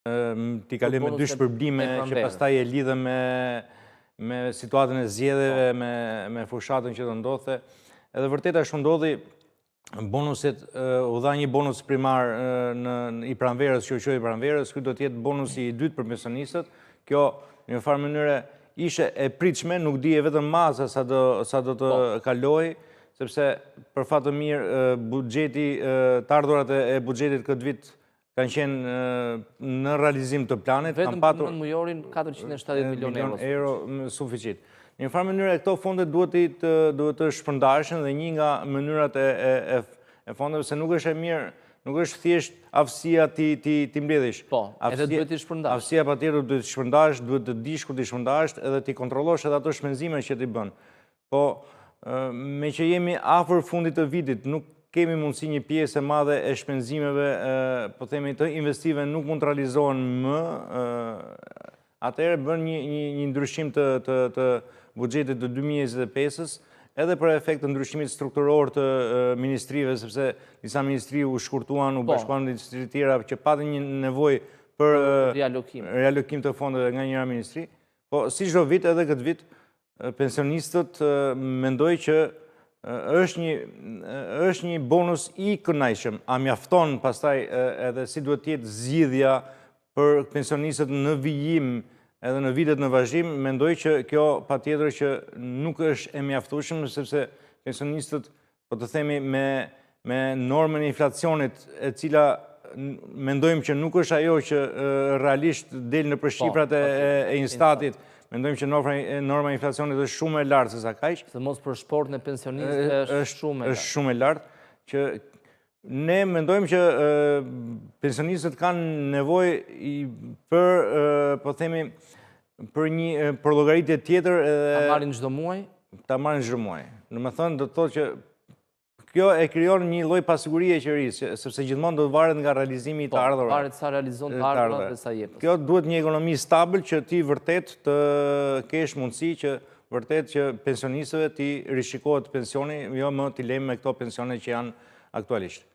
t'i kaloj me dy shpërblime që pastaj e lidhe me situatën e zgjedhjeve, me fushatën që do ndodhte. Edhe vërtet ashtu ndodhi, bonuset, u dha një bonus primar i pranverës, që u quajë pranverës, ky do të jetë bonusi i dytë për pensionistët. Kjo në një farë mënyrë ishte e pritshme, nuk dije vetëm masa sa do të kalojë, sepse për fat të mirë buxheti, të ardhurat e buxhetit këtë vit kanë qenë në realizim të planit. Vetëm për nëntë mujorin 470 milion euro suficit. Në një farë mënyrë këto fonde duhet të shpërndahen dhe një nga mënyrat e fondeve, se nuk është e mirë, nuk është thjesht aftësia ti mbledhish. Po, edhe duhet t'i shpërndash. Aftësia patjetër duhet t'i shpërndash, duhet të dish ku t'i shpërndash edhe t'i kontrollosh edhe ato shpenzime që t'i bën. Po, me që jemi afër fundit të vitit, nuk kemi mundësi një pjesë e madhe e shpenzimeve, po themi të investive nuk mund të realizohen më, atëherë bën një ndryshim të buxhetit të 2025-ës, edhe për efekt të ndryshimit strukturor të ministrive, sepse disa ministri u shkurtuan, u bashkuan në ministri tjera që patën një nevojë për realokim të fondeve nga njëra ministri. Po, si çdo vit, edhe këtë vit, pensionistët mendoj që është një bonus i kënaqshëm. A mjafton pastaj edhe si duhet të jetë zgjidhja për pensionistët në vijim edhe në vitet në vazhdim, mendoj që kjo patjetër që nuk është e mjaftueshme, sepse pensionistët, po të themi me normën e inflacionit, e cila mendojmë që nuk është ajo që realisht del në për shifrat e Instatit. Mendojmë që norma e inflacionit është shumë e lartë se sa kaq. Se mos për shportën e pensionistëve është shumë e lartë. Është shumë e lartë, që ne mendojmë që pensionistët kanë nevojë për, po themi, për një llogaritje tjetër. Ta marrin çdo muaj? Ta marrin çdo muaj. Domethënë do të thotë që kjo e krijon një lloj pasigurie e qeverisë, sepse gjithmonë do të varet nga realizimi i të ardhurave. Po, varet sa realizon të ardhurat dhe sa jep. Kjo duhet një ekonomi stabil që ti vërtet të kesh mundësi që vërtet që pensionistëve ti rishikohet pensioni, jo më t'i lejmë me këto pensione që janë aktualisht.